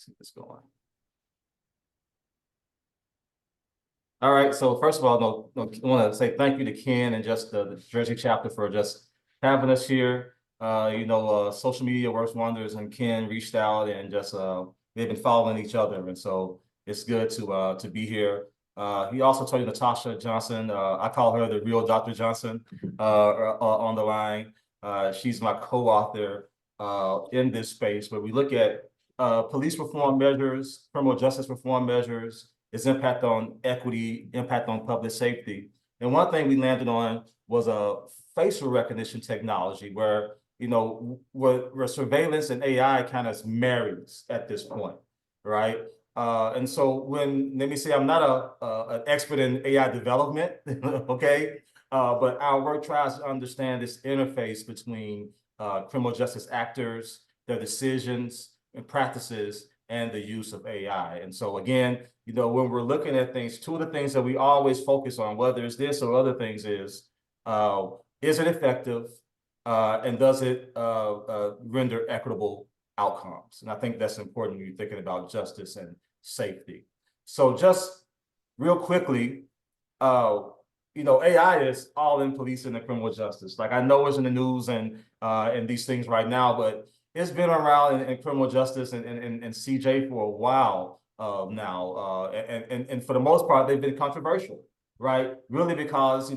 Let's get this going. All right. So first of all, I want to say thank you to Ken and just the Jersey chapter for just having us here. Social media works wonders, and Ken reached out and just they've been following each other, and so it's good to be here. He also told you Natasha Johnson. I call her the real Dr. Johnson on the line. She's my co-author in this space where we look at police reform measures, criminal justice reform measures, its impact on equity, impact on public safety. And one thing we landed on was a facial recognition technology where, where surveillance and AI kind of marries at this point, right? And so let me say, I'm not an expert in AI development, okay? But our work tries to understand this interface between criminal justice actors, their decisions and practices, and the use of AI. And so again, when we're looking at things, two of the things that we always focus on, whether it's this or other things, is it effective and does it render equitable outcomes? And I think that's important when you're thinking about justice and safety. So just real quickly, AI is all in policing and criminal justice. Like I know it's in the news and these things right now, but it's been around in criminal justice and CJ for a while now. And for the most part, they've been controversial, right? Really because,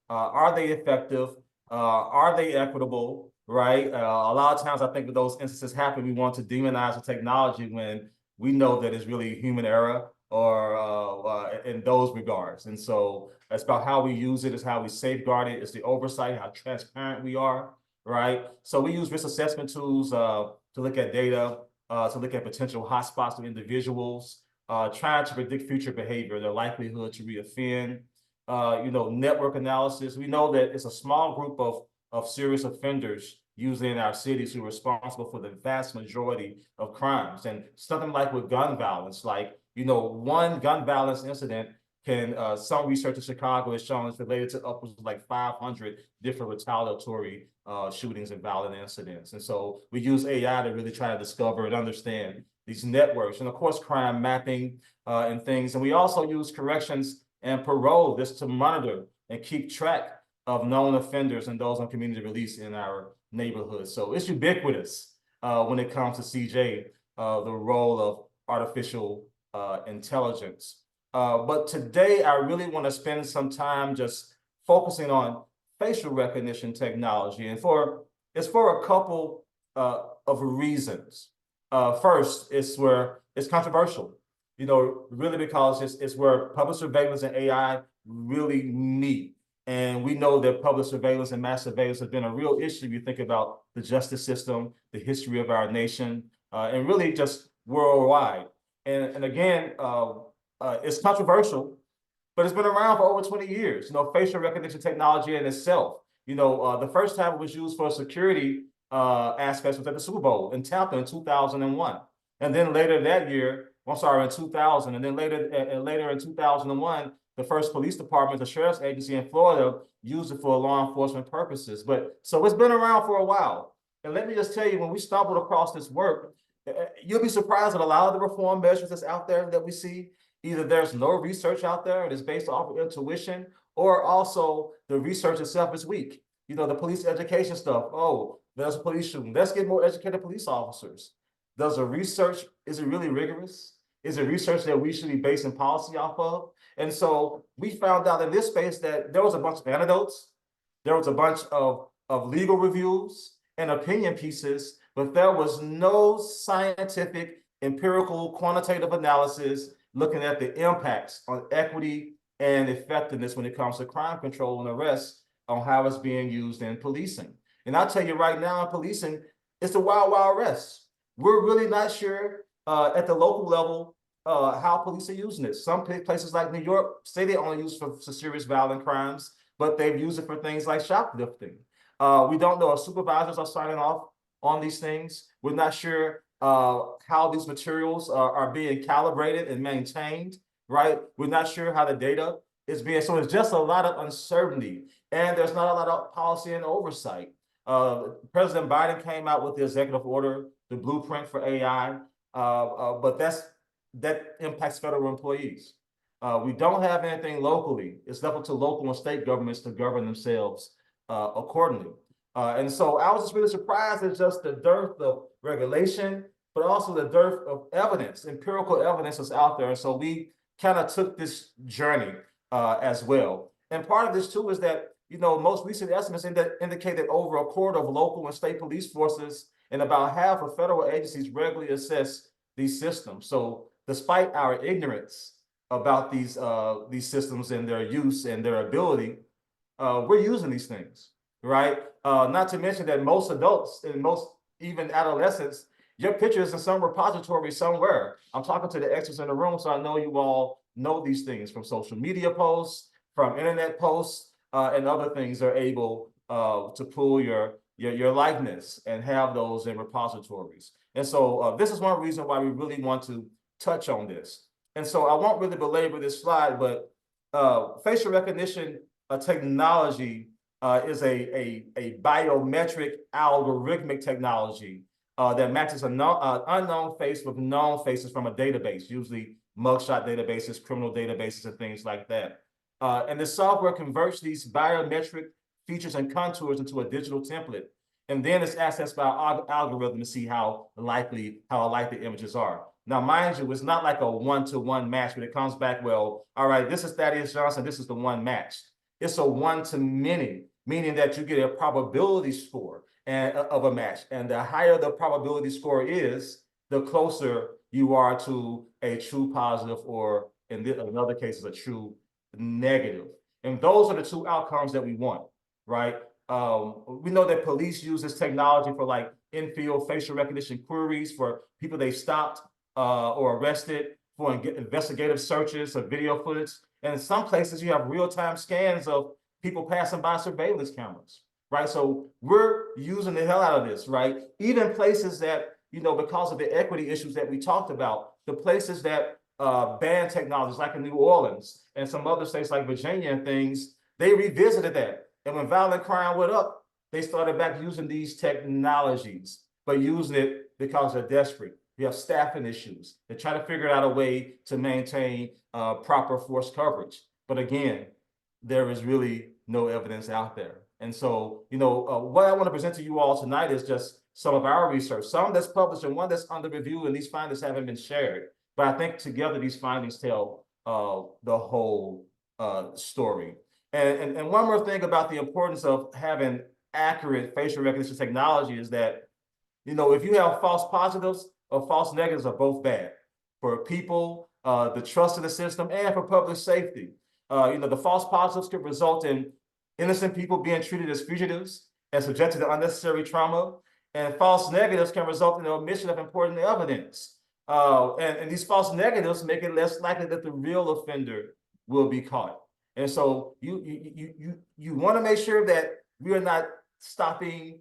are they effective? Are they equitable, right? A lot of times I think when those instances happen, we want to demonize the technology when we know that it's really human error or in those regards. And so it's about how we use it, it's how we safeguard it, it's the oversight, how transparent we are, right? So we use risk assessment tools to look at data, to look at potential hotspots of individuals, trying to predict future behavior, their likelihood to reoffend, network analysis. We know that it's a small group of serious offenders usually in our cities who are responsible for the vast majority of crimes. And something like with gun violence, like, one gun violence incident can, some research in Chicago has shown is related to upwards of like 500 different retaliatory shootings and violent incidents. And so we use AI to really try to discover and understand these networks, and of course, crime mapping and things. And we also use corrections and parole just to monitor and keep track of known offenders and those on community release in our neighborhoods. So it's ubiquitous when it comes to CJ, the role of artificial intelligence. But today, I really want to spend some time just focusing on facial recognition technology. And it's for a couple of reasons. First, it's where it's controversial, really because it's where public surveillance and AI really meet. And we know that public surveillance and mass surveillance has been a real issue if you think about the justice system, the history of our nation, and really just worldwide. And again, it's controversial, but it's been around for over 20 years. Facial recognition technology in itself. The first time it was used for security aspects was at the Super Bowl in Tampa in 2001. And then later that year, in 2000, and then later in 2001, the first police department, the sheriff's agency in Florida, used it for law enforcement purposes. So it's been around for a while. And let me just tell you, when we stumbled across this work, you'll be surprised at a lot of the reform measures that's out there that we see. Either there's no research out there and it's based off of intuition, or also the research itself is weak. The police education stuff. Oh, there's a police shooting. Let's get more educated police officers. Does the research, is it really rigorous? Is it research that we should be basing policy off of? And so we found out in this space that there was a bunch of anecdotes, there was a bunch of legal reviews and opinion pieces, but there was no scientific, empirical, quantitative analysis looking at the impacts on equity and effectiveness when it comes to crime control and arrest on how it's being used in policing. And I'll tell you right now, in policing, it's the wild, wild west. We're really not sure at the local level how police are using it. Some places like New York say they only use for serious violent crimes, but they've used it for things like shoplifting. We don't know if supervisors are signing off on these things. We're not sure how these materials are being calibrated and maintained, right? We're not sure how the data is being, so it's just a lot of uncertainty, and there's not a lot of policy and oversight. President Biden came out with the executive order, the blueprint for AI. but that impacts federal employees. We don't have anything locally. It's left up to local and state governments to govern themselves accordingly. And so I was just really surprised at just the dearth of regulation, but also the dearth of evidence, empirical evidence that's out there. And so we kind of took this journey as well. And part of this too is that, most recent estimates indicate that over a quarter of local and state police forces and about half of federal agencies regularly assess these systems. So despite our ignorance about these systems and their use and their ability, we're using these things, right? Not to mention that most adults and most even adolescents, your picture is in some repository somewhere. I'm talking to the experts in the room, so I know you all know these things from social media posts, from internet posts, and other things are able to pull your likeness and have those in repositories. And so this is one reason why we really want to touch on this. And so I won't really belabor this slide, but facial recognition technology is a biometric algorithmic technology that matches an unknown face with known faces from a database, usually mugshot databases, criminal databases, and things like that. And the software converts these biometric features and contours into a digital template. And then it's accessed by our algorithm to see how likely the images are. Now, mind you, it's not like a one-to-one match, but it comes back, well, all right, this is Thaddeus Johnson, this is the one match. It's a one-to-many, meaning that you get a probability score of a match. And the higher the probability score is, the closer you are to a true positive, or in other cases, a true negative. And those are the two outcomes that we want, right? We know that police use this technology for like in-field facial recognition queries for people they stopped or arrested, for investigative searches of video footage. And in some places, you have real-time scans of people passing by surveillance cameras, right? So we're using the hell out of this, right? Even places that, because of the equity issues that we talked about, the places that ban technologies, like in New Orleans and some other states like Virginia and things, they revisited that. And when violent crime went up, they started back using these technologies, but using it because they're desperate. You have staffing issues. They try to figure out a way to maintain proper force coverage. But again, there is really no evidence out there. And so, what I want to present to you all tonight is just some of our research, some that's published and one that's under review, and these findings haven't been shared. But I think together these findings tell the whole story. And one more thing about the importance of having accurate facial recognition technology is that, if you have false positives or false negatives, are both bad for people, the trust in the system, and for public safety. The false positives could result in innocent people being treated as fugitives and subjected to unnecessary trauma. And false negatives can result in the omission of important evidence. And these false negatives make it less likely that the real offender will be caught. And so you want to make sure that we are not stopping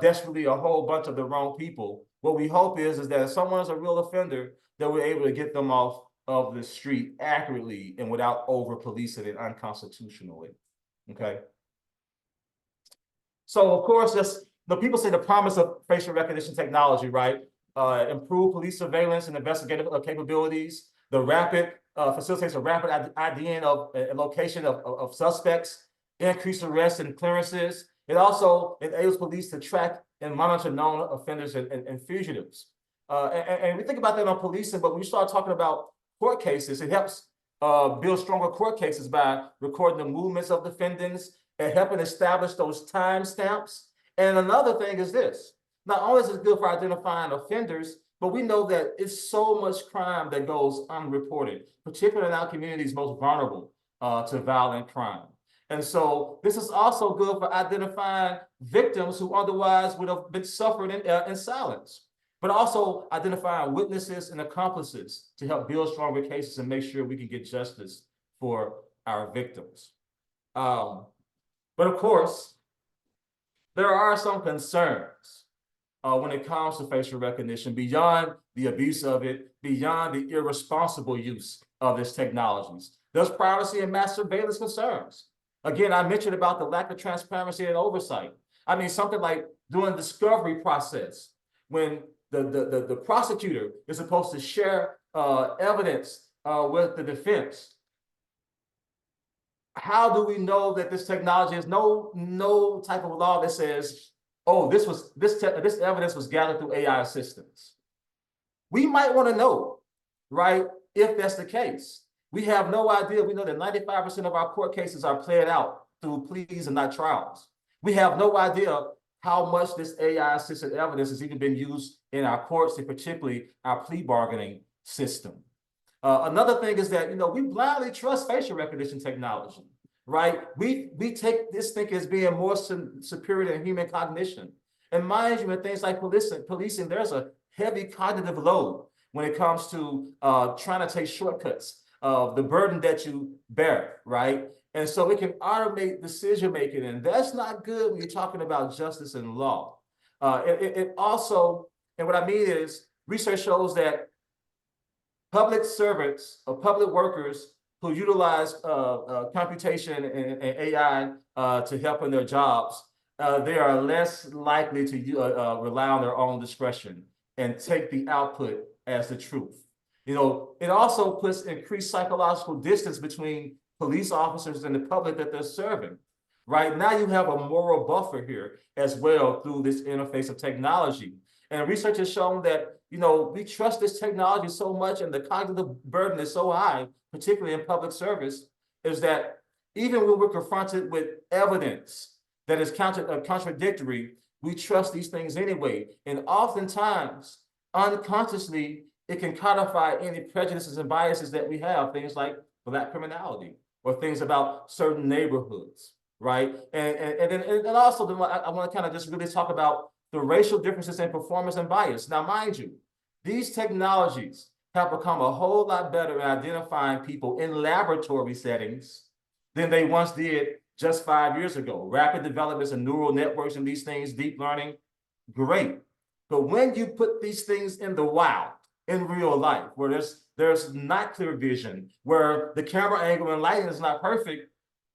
desperately a whole bunch of the wrong people. What we hope is that if someone is a real offender, that we're able to get them off of the street accurately and without over-policing it unconstitutionally. Okay. So of course, the people say the promise of facial recognition technology, right? Improve police surveillance and investigative capabilities. The rapid facilitates a rapid IDing of a location of suspects, increased arrests and clearances. It also enables police to track and monitor known offenders and fugitives. And we think about that on policing, but when you start talking about court cases, it helps build stronger court cases by recording the movements of defendants and helping establish those time stamps. And another thing is this: not only is it good for identifying offenders, but we know that it's so much crime that goes unreported, particularly in our communities most vulnerable to violent crime. And so this is also good for identifying victims who otherwise would have been suffered in silence, but also identifying witnesses and accomplices to help build stronger cases and make sure we can get justice for our victims. But of course, there are some concerns when it comes to facial recognition, beyond the abuse of it, beyond the irresponsible use of these technologies. There's privacy and mass surveillance concerns. Again, I mentioned about the lack of transparency and oversight. I mean, something like doing the discovery process, when the prosecutor is supposed to share evidence with the defense. How do we know that this technology is no type of law that says, oh, this evidence was gathered through AI assistance? We might want to know, right, if that's the case. We have no idea. We know that 95% of our court cases are played out through pleas and not trials. We have no idea how much this AI-assisted evidence has even been used in our courts, and particularly our plea bargaining system. Another thing is that, we blindly trust facial recognition technology, right? We take this thing as being more superior than human cognition. And mind you, in things like policing, there's a heavy cognitive load when it comes to trying to take shortcuts of the burden that you bear, right? And so it can automate decision-making, and that's not good when you're talking about justice and law. It also, and what I mean is, research shows that public servants or public workers who utilize computation and AI to help in their jobs, they are less likely to rely on their own discretion and take the output as the truth. It also puts increased psychological distance between police officers and the public that they're serving. Right now, you have a moral buffer here as well through this interface of technology. And research has shown that, we trust this technology so much, and the cognitive burden is so high, particularly in public service, is that even when we're confronted with evidence that is contradictory, we trust these things anyway. And oftentimes, unconsciously, it can codify any prejudices and biases that we have, things like Black criminality or things about certain neighborhoods, right? And also, I want to kind of just really talk about the racial differences in performance and bias. Now, mind you, these technologies have become a whole lot better at identifying people in laboratory settings than they once did just 5 years ago. Rapid developments in neural networks and these things, deep learning, great. But when you put these things in the wild, in real life, where there's not clear vision, where the camera angle and lighting is not perfect,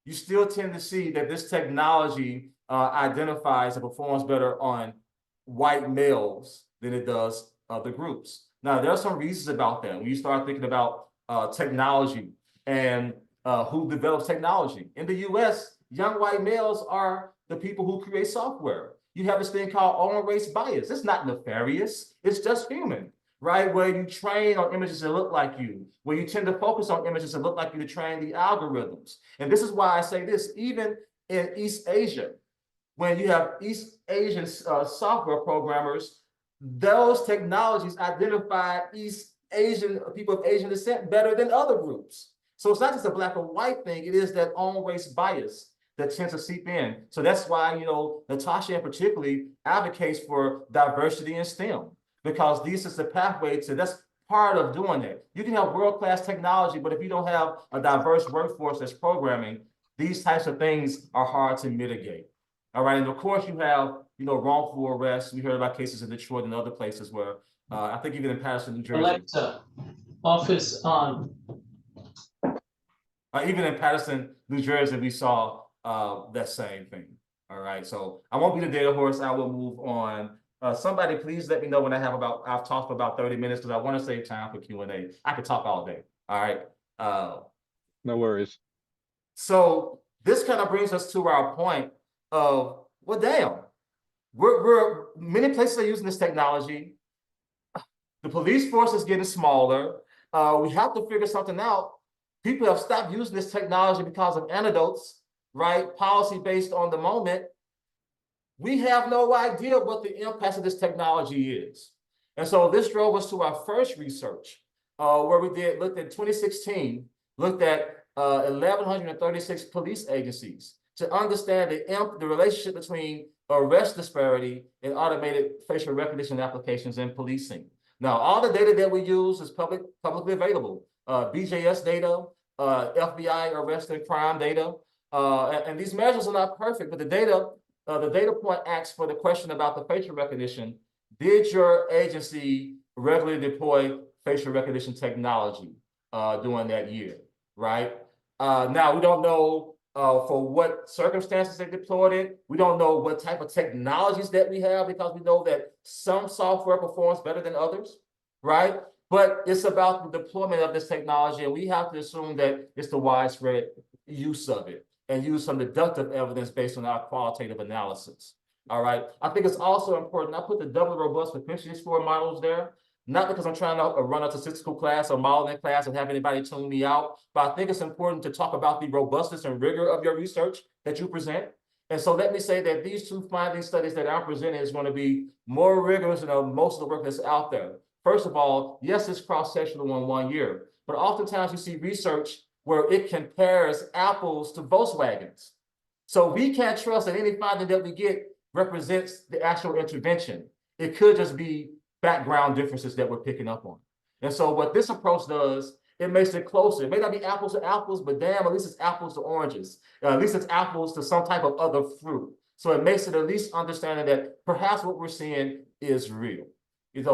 you still tend to see that this technology identifies and performs better on white males than it does other groups. Now, there are some reasons about that. When you start thinking about technology and who develops technology. In the US, young white males are the people who create software. You have this thing called own race bias. It's not nefarious, it's just human, right? Where you train on images that look like you, where you tend to focus on images that look like you to train the algorithms. And this is why I say this, even in East Asia, when you have East Asian software programmers, those technologies identify East Asian people of Asian descent better than other groups. So it's not just a Black or white thing, it is that own race bias that tends to seep in. So that's why, Natasha in particularly advocates for diversity in STEM, because this is the pathway to, that's part of doing it. You can have world-class technology, but if you don't have a diverse workforce that's programming, these types of things are hard to mitigate. All right, and of course you have, wrongful arrests. We heard about cases in Detroit and other places where, I think even in Patterson, New Jersey. Alexa, office on. Even in Patterson, New Jersey, we saw that same thing. All right, so I won't be the data horse. I will move on. Somebody please let me know when I've talked for about 30 minutes, because I want to save time for Q&A. I could talk all day. All right. No worries. So this kind of brings us to our point of, well, damn, we're many places are using this technology. The police force is getting smaller. We have to figure something out. People have stopped using this technology because of anecdotes, right? Policy based on the moment. We have no idea what the impact of this technology is. And so this drove us to our first research, where we looked at 2016, looked at 1,136 police agencies to understand the relationship between arrest disparity and automated facial recognition applications in policing. Now, all the data that we use is publicly available. BJS data, FBI arrest and crime data, and these measures are not perfect, but the data point asks for the question about the facial recognition. Did your agency regularly deploy facial recognition technology during that year, right? Now, we don't know for what circumstances they deployed it. We don't know what type of technologies that we have, because we know that some software performs better than others, right? But it's about the deployment of this technology, and we have to assume that it's the widespread use of it and use some deductive evidence based on our qualitative analysis. All right. I think it's also important. I put the double robust propensity score models there, not because I'm trying to run a statistical class or modeling class and have anybody tune me out, but I think it's important to talk about the robustness and rigor of your research that you present. And so let me say that these two finding studies that I'm presenting is going to be more rigorous than most of the work that's out there. First of all, yes, it's cross-sectional in 1 year, but oftentimes you see research where it compares apples to Volkswagens. So we can't trust that any finding that we get represents the actual intervention. It could just be background differences that we're picking up on. And so what this approach does, it makes it closer. It may not be apples to apples, but damn, at least it's apples to oranges. At least it's apples to some type of other fruit. So it makes it at least understanding that perhaps what we're seeing is real.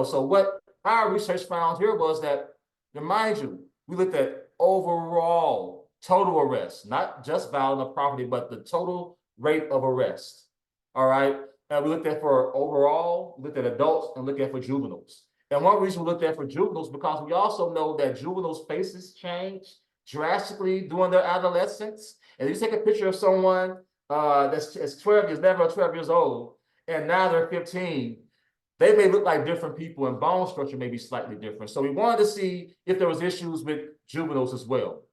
So what our research found here was that, remind you, we looked at overall total arrests, not just violence of property, but the total rate of arrest. All right. And we looked at for overall, looked at adults, and looked at for juveniles. And one reason we looked at for juveniles, because we also know that juveniles' faces change drastically during their adolescence. And if you take a picture of someone that's 12 years, 11 or 12 years old, and now they're 15, they may look like different people, and bone structure may be slightly different. So we wanted to see if there was issues with juveniles as well.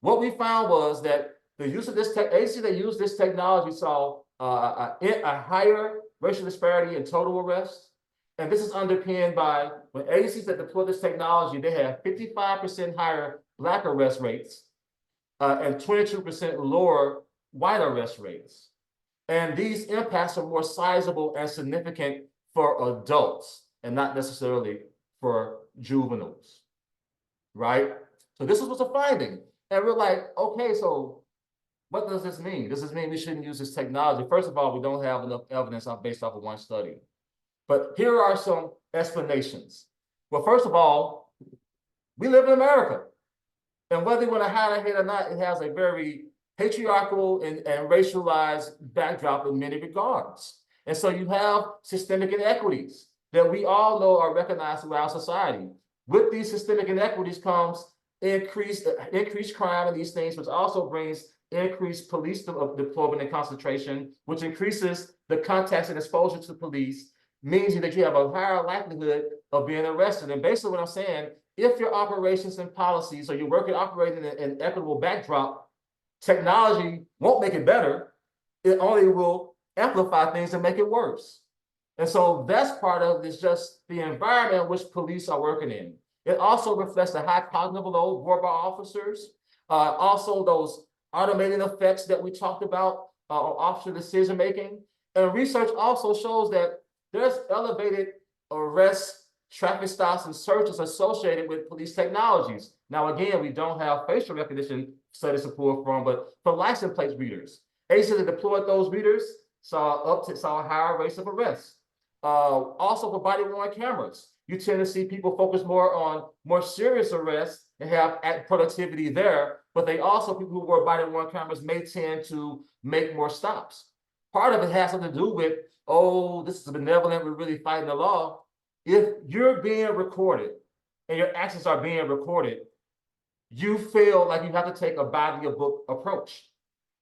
What we found was that the use of this agency that used this technology saw a higher racial disparity in total arrests. And this is underpinned by when agencies that deploy this technology, they have 55% higher Black arrest rates and 22% lower white arrest rates. And these impacts are more sizable and significant for adults and not necessarily for juveniles, right? So this was a finding. And we're like, okay, so what does this mean? Does this mean we shouldn't use this technology? First of all, we don't have enough evidence based off of one study. But here are some explanations. Well, first of all, we live in America. And whether you want to hide it or not, it has a very patriarchal and racialized backdrop in many regards. And so you have systemic inequities that we all know are recognized throughout society. With these systemic inequities comes increased crime and these things, which also brings increased police deployment and concentration, which increases the contacts and exposure to police, means that you have a higher likelihood of being arrested. And basically what I'm saying, if your operations and policies or your work operating in an equitable backdrop, technology won't make it better. It only will amplify things and make it worse. And so that's part of this, just the environment in which police are working in. It also reflects the high cognitive load brought by officers, also those automated effects that we talked about on officer decision-making. And research also shows that there's elevated arrests, traffic stops, and searches associated with police technologies. Now, again, we don't have facial recognition studies to pull from, but for license plate readers, agencies that deployed those readers saw a higher rates of arrests. Also for body-worn cameras, you tend to see people focus more on more serious arrests and have productivity there, but they also, people who wear body-worn cameras may tend to make more stops. Part of it has something to do with, oh, this is benevolent, we're really fighting the law. If you're being recorded and your actions are being recorded, you feel like you have to take a by-the-book approach,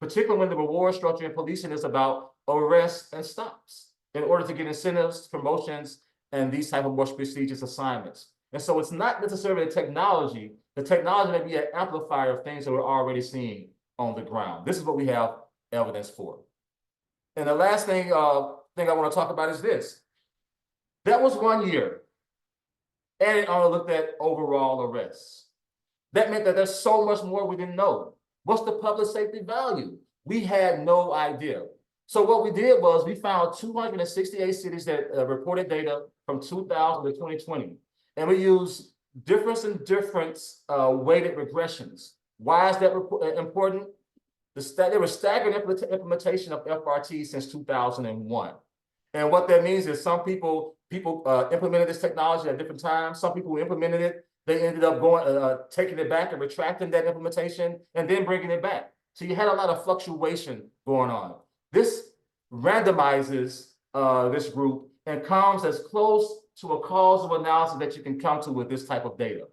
particularly when the reward structure in policing is about arrests and stops in order to get incentives, promotions, and these type of more prestigious assignments. And so it's not necessarily the technology may be an amplifier of things that we're already seeing on the ground. This is what we have evidence for. And the last thing I want to talk about is this. That was 1 year, and it only looked at overall arrests. That meant that there's so much more we didn't know. What's the public safety value? We had no idea. So what we did was we found 268 cities that reported data from 2000 to 2020. And we used difference in difference weighted regressions. Why is that important? There was staggering implementation of FRT since 2001. And what that means is some people implemented this technology at different times. Some people who implemented it, they ended up taking it back and retracting that implementation and then bringing it back. So you had a lot of fluctuation going on. This randomizes this group and comes as close to a causal analysis that you can come to with this type of data.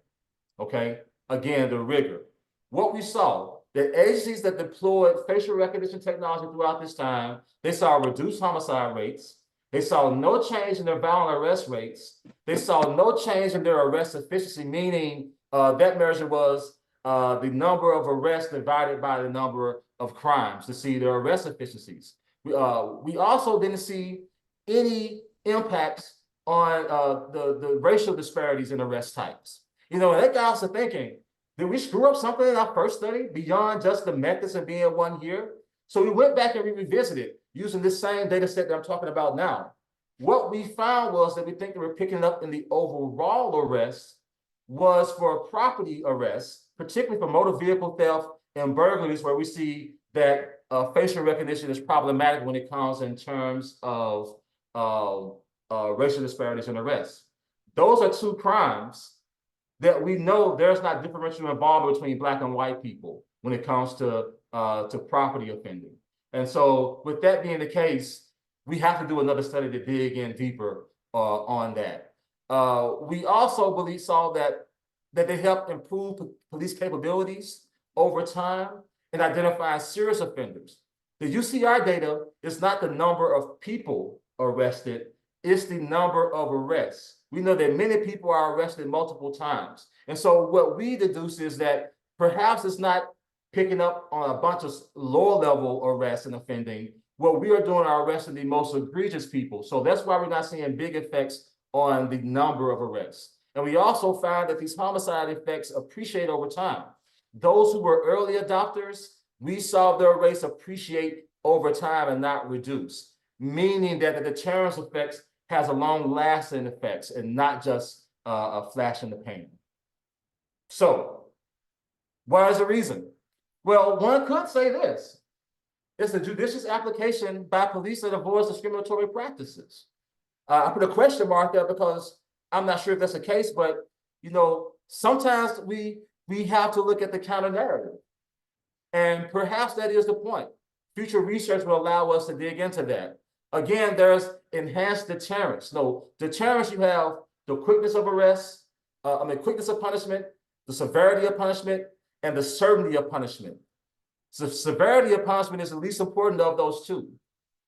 Okay, again, the rigor. What we saw, the agencies that deployed facial recognition technology throughout this time, they saw reduced homicide rates. They saw no change in their violent arrest rates. They saw no change in their arrest efficiency, meaning that measure was the number of arrests divided by the number of crimes to see their arrest efficiencies. We also didn't see any impacts on the racial disparities in arrest types. You know, that got us to thinking, did we screw up something in our first study beyond just the methods and being 1 year? So we went back and we revisited using this same data set that I'm talking about now. What we found was that we think that we're picking up in the overall arrests was for property arrests, particularly for motor vehicle theft and burglaries, where we see that facial recognition is problematic when it comes in terms of racial disparities in arrests. Those are two crimes that we know there's not differential involvement between Black and white people when it comes to property offending. And so with that being the case, we have to do another study to dig in deeper on that. We also saw that they help improve police capabilities over time in identifying serious offenders. The UCR data is not the number of people arrested, it's the number of arrests. We know that many people are arrested multiple times. And so what we deduce is that perhaps it's not picking up on a bunch of lower level arrests and offending. What we are doing are arresting the most egregious people. So that's why we're not seeing big effects on the number of arrests. And we also found that these homicide effects appreciate over time. Those who were early adopters, we saw their rates appreciate over time and not reduce, meaning that the deterrence effects has a long-lasting effects and not just a flash in the pan. So, what is the reason? Well, one could say this. It's a judicious application by police that avoids discriminatory practices. I put a question mark there because I'm not sure if that's the case, but you know, sometimes we have to look at the counter narrative. And perhaps that is the point. Future research will allow us to dig into that. Again, there's enhanced deterrence. No, deterrence, you have the quickness of arrest, quickness of punishment, the severity of punishment, and the certainty of punishment. So severity of punishment is the least important of those two.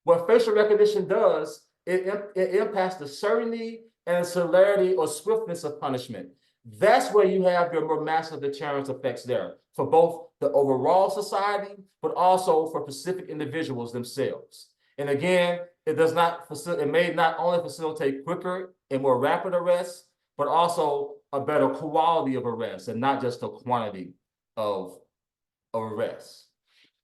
What facial recognition does, it impacts the certainty and celerity or swiftness of punishment. That's where you have your more massive deterrence effects there for both the overall society, but also for specific individuals themselves. And again, it may not only facilitate quicker and more rapid arrests, but also a better quality of arrests and not just a quantity of arrests.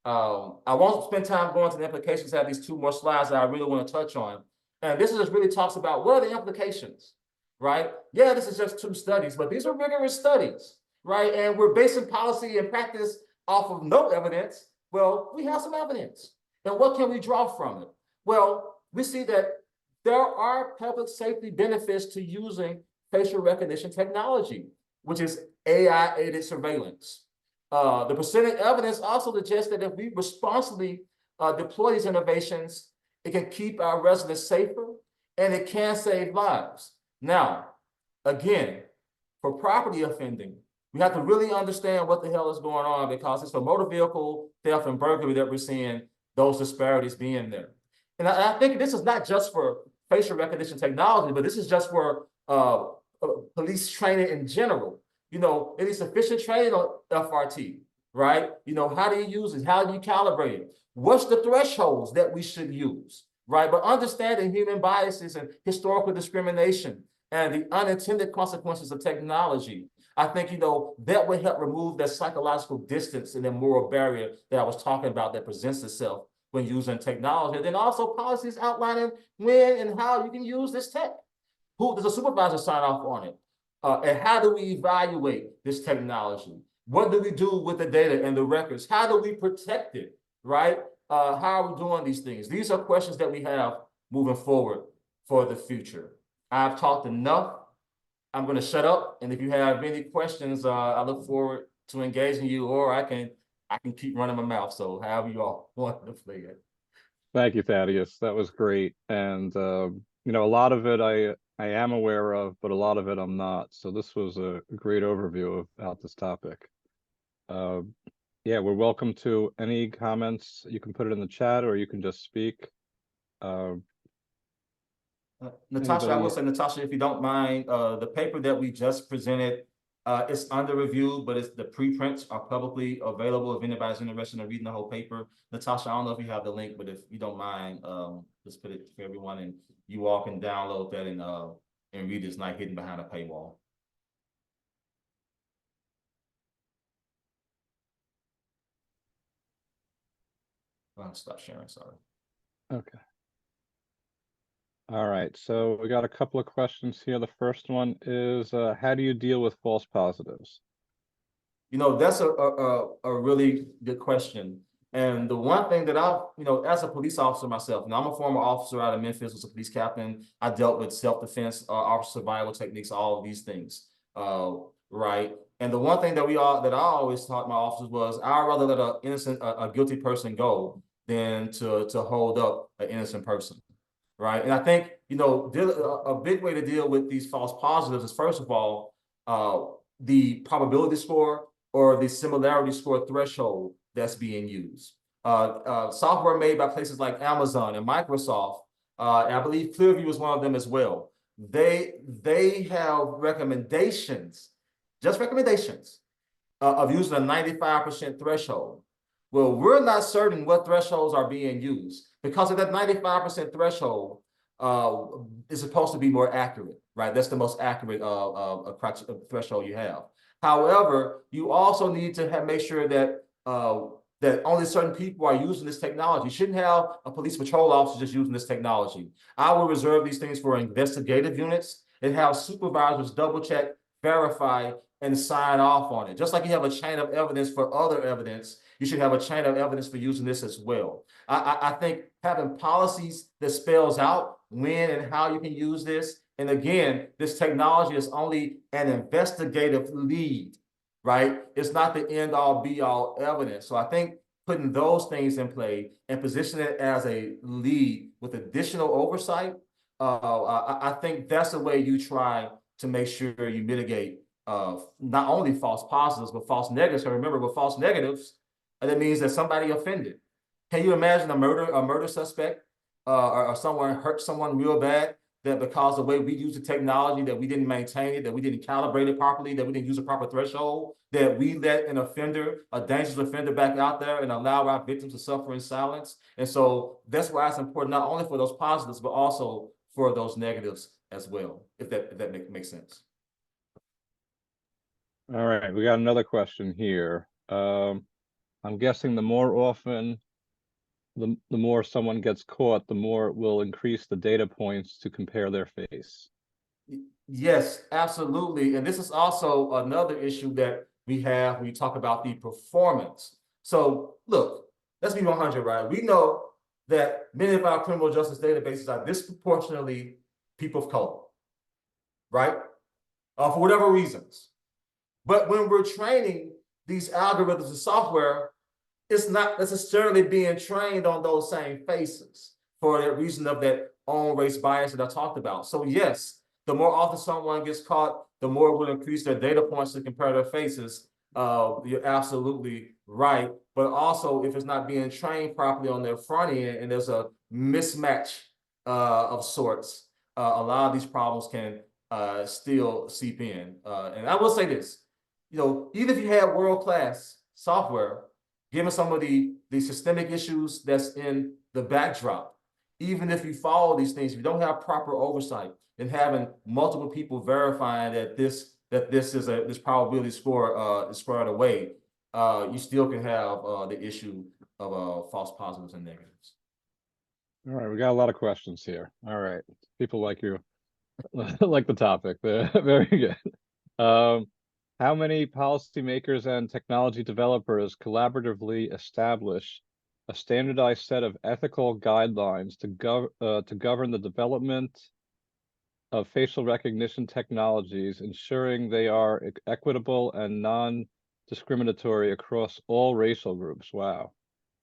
I won't spend time going to the implications. I have these two more slides that I really want to touch on. And this just really talks about what are the implications, right? Yeah, this is just 2 studies, but these are rigorous studies, right? And we're basing policy and practice off of no evidence. Well, we have some evidence. And what can we draw from it? Well, we see that there are public safety benefits to using facial recognition technology, which is AI-aided surveillance. The presented evidence also suggests that if we responsibly deploy these innovations, it can keep our residents safer and it can save lives. Now, again, for property offending, we have to really understand what the hell is going on because it's for motor vehicle theft and burglary that we're seeing those disparities being there. And I think this is not just for facial recognition technology, but this is just for police training in general. You know, it is sufficient training on FRT, right? You know, how do you use it? How do you calibrate it? What's the thresholds that we should use, right? But understanding human biases and historical discrimination and the unintended consequences of technology, I think, you know, that would help remove that psychological distance and the moral barrier that I was talking about that presents itself when using technology. And then also policies outlining when and how you can use this tech. Who does a supervisor sign off on it? And how do we evaluate this technology? What do we do with the data and the records? How do we protect it, right? How are we doing these things? These are questions that we have moving forward for the future. I've talked enough. I'm going to shut up. And if you have any questions, I look forward to engaging you, or I I can keep running my mouth. So however you all want to play it. Thank you, Thaddeus. That was great. And you know, a lot of it I am aware of, but a lot of it I'm not. So this was a great overview about this topic. Uh, yeah, we're welcome to any comments. You can put it in the chat or you can just speak. Natasha, I will Anybody? say, Natasha, if you don't mind, the paper that we just presented, it's under review, but it's the preprints are publicly available if anybody's interested in reading the whole paper. Natasha, I don't know if you have the link, but if you don't mind, just put it for everyone, and you all can download that and read it. It's not hidden behind a paywall. I'll stop sharing, sorry. Okay. All right, so we got a couple of questions here. The first one is, how do you deal with false positives? You know, that's a really good question. And the one thing that as a police officer myself, and I'm a former officer out of Memphis, was a police captain. I dealt with self-defense, officer survival techniques, all of these things, right? And the one thing that I always taught my officers was, I'd rather let a guilty person go than to hold up an innocent person, right? And I think, a big way to deal with these false positives is, first of all, the probability score or the similarity score threshold that's being used. Software made by places like Amazon and Microsoft, and I believe Clearview is one of them as well. They have recommendations, just recommendations, of using a 95% threshold. Well, we're not certain what thresholds are being used, because of that 95% threshold is supposed to be more accurate, right? That's the most accurate threshold you have. However, you also need to make sure that that only certain people are using this technology. You shouldn't have a police patrol officer just using this technology. I will reserve these things for investigative units and have supervisors double check, verify, and sign off on it. Just like you have a chain of evidence for other evidence, you should have a chain of evidence for using this as well. I think having policies that spells out when and how you can use this. And again, this technology is only an investigative lead, right? It's not the end all be all evidence. So I think putting those things in play and positioning it as a lead with additional oversight, I think that's the way you try to make sure you mitigate not only false positives, but false negatives. So remember, with false negatives, that means that somebody offended. Can you imagine a murder suspect or someone hurt someone real bad, that because the way we use the technology, that we didn't maintain it, that we didn't calibrate it properly, that we didn't use a proper threshold, that we let an offender, a dangerous offender, back out there and allow our victims to suffer in silence? And so that's why it's important, not only for those positives, but also for those negatives as well, if that makes sense. All right, we got another question here. I'm guessing the more often, the more someone gets caught, the more it will increase the data points to compare their face. Yes, absolutely. And this is also another issue that we have when you talk about the performance. So look, let's be 100, right? We know that many of our criminal justice databases are disproportionately people of color, right? For whatever reasons. But when we're training these algorithms and software, it's not necessarily being trained on those same faces for the reason of that own race bias that I talked about. So yes, the more often someone gets caught, the more it will increase their data points to compare their faces. You're absolutely right. But also, if it's not being trained properly on their front end and there's a mismatch of sorts, a lot of these problems can still seep in. And I will say this, even if you had world-class software, given some of the systemic issues that's in the backdrop, even if you follow these things, if you don't have proper oversight and having multiple people verifying that this probability score is squared away, you still can have the issue of false positives and negatives. All right, we got a lot of questions here. All right, people like you, like the topic. Very good. How many policymakers and technology developers collaboratively establish a standardized set of ethical guidelines to govern the development of facial recognition technologies, ensuring they are equitable and discriminatory across all racial groups. Wow.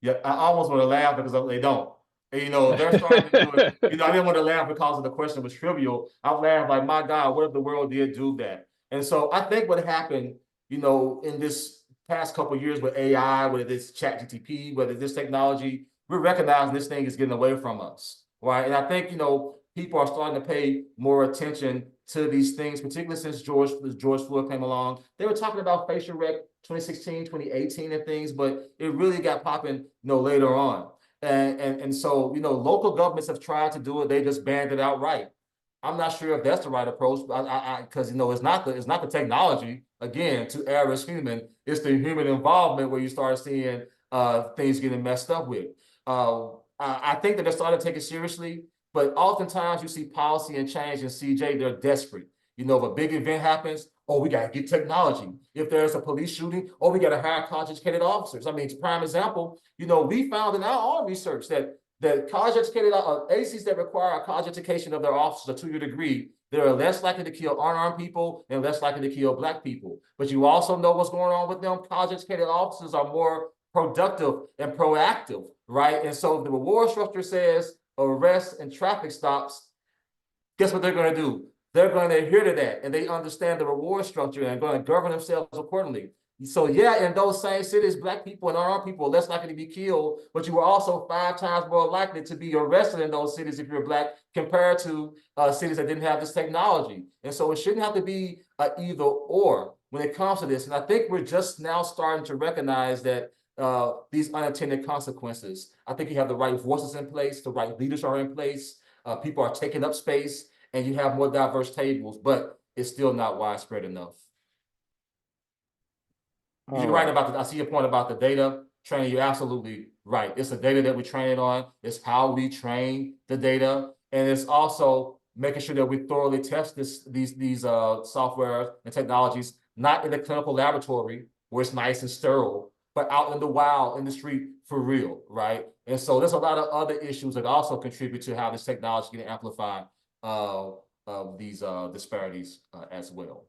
Yeah, I almost want to laugh because they don't. And, they're starting to do it. I didn't want to laugh because of the question was trivial. I laughed like, my God, what if the world did do that? And so I think what happened, in this past couple of years with AI, whether it's ChatGPT, whether it's this technology, we're recognizing this thing is getting away from us, right? And I think, people are starting to pay more attention to these things, particularly since George Floyd came along. They were talking about facial rec 2016, 2018 and things, but it really got popping, later on. And so, local governments have tried to do it. They just banned it outright. I'm not sure if that's the right approach, because it's not the technology. Again, to err is human. It's the human involvement where you start seeing things getting messed up with. I think that they're starting to take it seriously, but oftentimes you see policy and change in CJ, they're desperate. If a big event happens, oh, we got to get technology. If there's a police shooting, oh, we got to hire college-educated officers. I mean, prime example, we found in our own research that college-educated agencies that require a college education of their officers, a 2-year degree, they're less likely to kill unarmed people and less likely to kill Black people. But you also know what's going on with them. College-educated officers are more productive and proactive, right? And so if the reward structure says arrests and traffic stops, guess what they're going to do? They're going to adhere to that, and they understand the reward structure and going to govern themselves accordingly. So yeah, in those same cities, Black people and unarmed people are less likely to be killed, but you are also 5 times more likely to be arrested in those cities if you're Black compared to cities that didn't have this technology. And so it shouldn't have to be either or when it comes to this. And I think we're just now starting to recognize that these unintended consequences. I think you have the right voices in place, the right leaders are in place, people are taking up space, and you have more diverse tables, but it's still not widespread enough. You're right about I see your point about the data training. You're absolutely right. It's the data that we train it on. It's how we train the data. And it's also making sure that we thoroughly test these software and technologies, not in the clinical laboratory where it's nice and sterile, but out in the wild, in the street for real, right? And so there's a lot of other issues that also contribute to how this technology can amplify these disparities as well.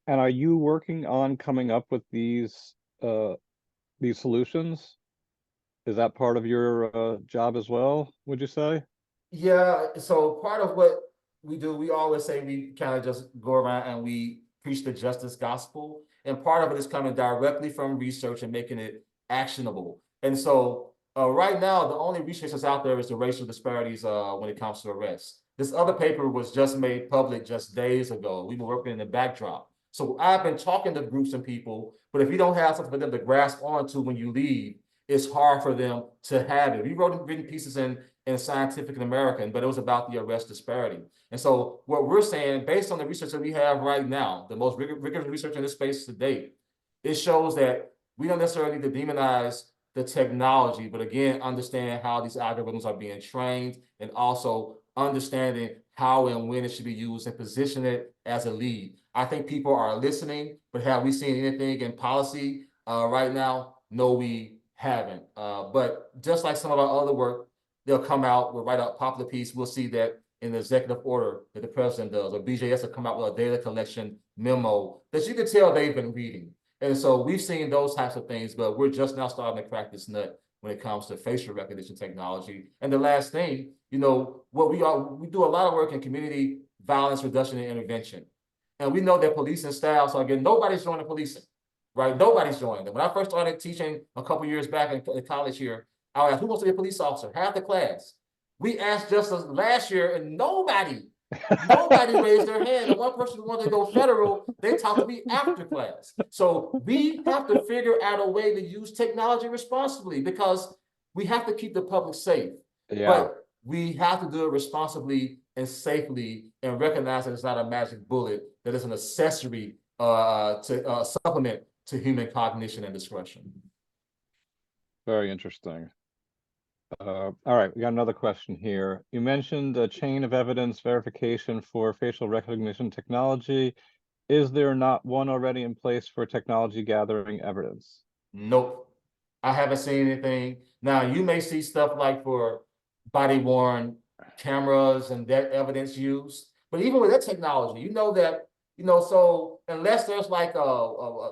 And are you working on coming up with these solutions? Is that part of your job as well, would you say? Yeah, so part of what we do, we always say we kind of just go around and we preach the justice gospel. And part of it is coming directly from research and making it actionable. And so right now, the only research that's out there is the racial disparities when it comes to arrests. This other paper was just made public just days ago. We were working in the backdrop. So I've been talking to groups and people, but if you don't have something for them to grasp onto when you leave, it's hard for them to have it. We written pieces in Scientific American, but it was about the arrest disparity. And so what we're saying, based on the research that we have right now, the most rigorous research in this space to date, it shows that we don't necessarily need to demonize the technology, but again, understand how these algorithms are being trained and also understanding how and when it should be used and position it as a lead. I think people are listening, but have we seen anything in policy right now? No, we haven't. But just like some of our other work, they'll come out, we'll write a popular piece. We'll see that in the executive order that the president does, or BJS will come out with a data collection memo that you can tell they've been reading. And so we've seen those types of things, but we're just now starting to crack this nut when it comes to facial recognition technology. And the last thing, what we do a lot of work in community violence reduction and intervention. And we know that policing staffs are getting, nobody's joining policing, right? Nobody's joining them. When I first started teaching a couple years back in college here, I asked, who wants to be a police officer? Half the class. We asked just last year and nobody raised their hand. The one person who wanted to go federal, they talked to me after class. So we have to figure out a way to use technology responsibly because we have to keep the public safe. Yeah. But we have to do it responsibly and safely and recognize that it's not a magic bullet, that it's an accessory to supplement to human cognition and discretion. Very interesting. All right, we got another question here. You mentioned a chain of evidence verification for facial recognition technology. Is there not one already in place for technology gathering evidence? Nope. I haven't seen anything. Now, you may see stuff like for body-worn cameras and that evidence used, but even with that technology, you know that You know, so unless there's like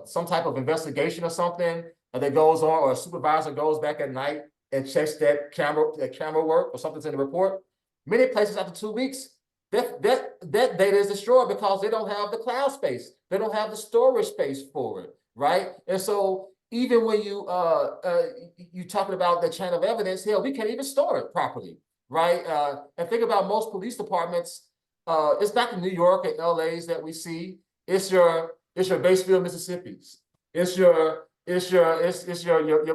some type of investigation or something that goes on, or a supervisor goes back at night and checks that camera work or something's in the report, many places after 2 weeks, that data is destroyed because they don't have the cloud space. They don't have the storage space for it, right? And so even when you talking about the chain of evidence, hell, we can't even store it properly, right? And think about most police departments. It's not the New York and LA's that we see. It's your Batesville, Mississippi's. It's your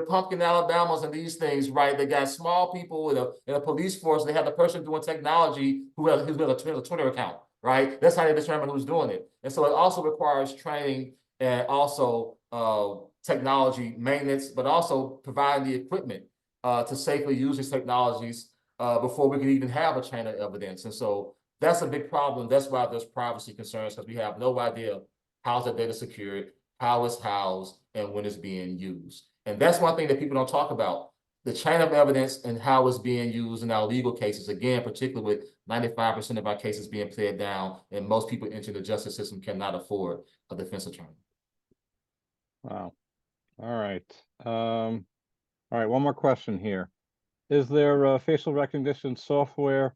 Pumpkin, Alabamas, and these things, right? They got small people in a police force. They have the person doing technology who has a Twitter account, right? That's how they determine who's doing it. And so it also requires training and also technology maintenance, but also providing the equipment to safely use these technologies before we can even have a chain of evidence. And so that's a big problem. That's why there's privacy concerns, because we have no idea how's that data secured, how it's housed, and when it's being used. And that's one thing that people don't talk about, the chain of evidence and how it's being used in our legal cases. Again, particularly with 95% of our cases being played down, and most people entering the justice system cannot afford a defense attorney. Wow. All right. All right, one more question here. Is there facial recognition software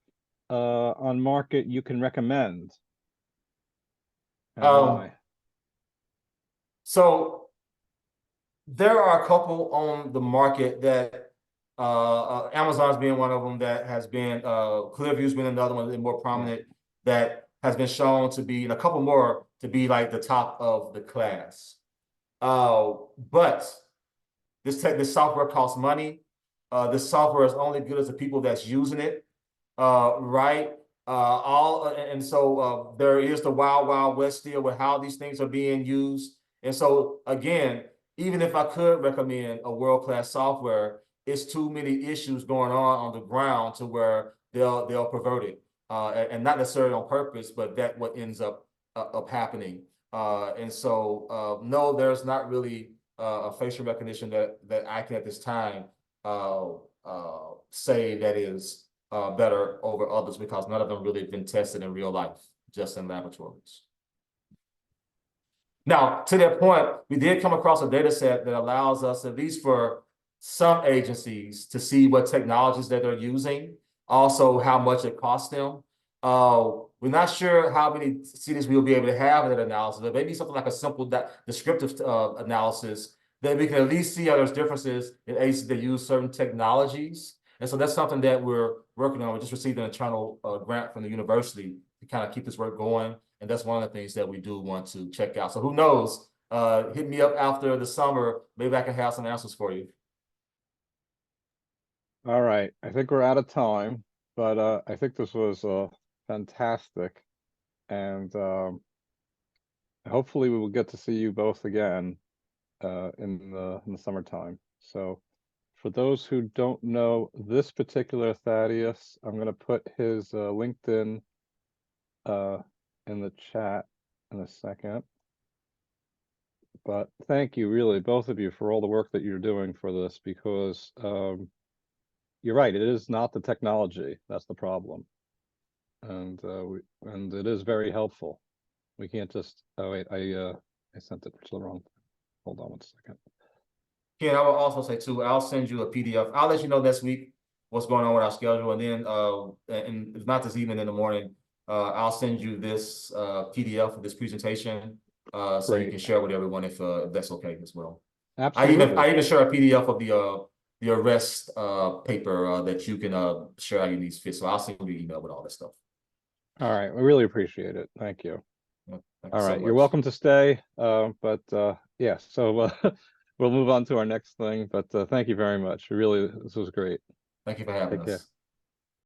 on market you can recommend? And why? So there are a couple on the market that Amazon's being one of them, that has been Clearview's been another one, and more prominent, that has been shown to be, and a couple more to be like the top of the class. But this software costs money. This software is only good as the people that's using it, right? So there is the wild, wild west still with how these things are being used. And so again, even if I could recommend a world-class software, it's too many issues going on the ground to where they'll pervert it, and not necessarily on purpose, but that what ends up happening. And so no, there's not really a facial recognition that I can at this time say that is better over others, because none of them really have been tested in real life, just in laboratories. Now, to that point, we did come across a data set that allows us, at least for some agencies, to see what technologies that they're using, also how much it costs them. We're not sure how many cities we'll be able to have in that analysis, but maybe something like a simple descriptive analysis, that we can at least see how there's differences in agencies that use certain technologies. And so that's something that we're working on. We just received an internal grant from the university to kind of keep this work going. And that's one of the things that we do want to check out. So who knows, hit me up after the summer. Maybe I can have some answers for you. All right, I think we're out of time, but I think this was fantastic. And hopefully we will get to see you both again in the summertime. So for those who don't know this particular Thaddeus, I'm going to put his LinkedIn in the chat in a second. But thank you, really, both of you, for all the work that you're doing for this, because you're right, it is not the technology that's the problem. And it is very helpful. We can't just, oh wait, I sent it to the wrong. Hold on one second. Ken, I will also say too, I'll send you a PDF. I'll let you know next week what's going on with our schedule. And then, and if not this evening, in the morning, I'll send you this PDF of this presentation, so you can share with everyone if that's okay as well. Absolutely. I even share a PDF of the arrest paper that you can share how your needs fit. So I'll send you an email with all this stuff. All right, we really appreciate it. Thank you. Thank you all right, so you're much. welcome to stay. But yeah, so we'll move on to our next thing. But thank you very much. Really, this was great. Thank you for having us. Take care.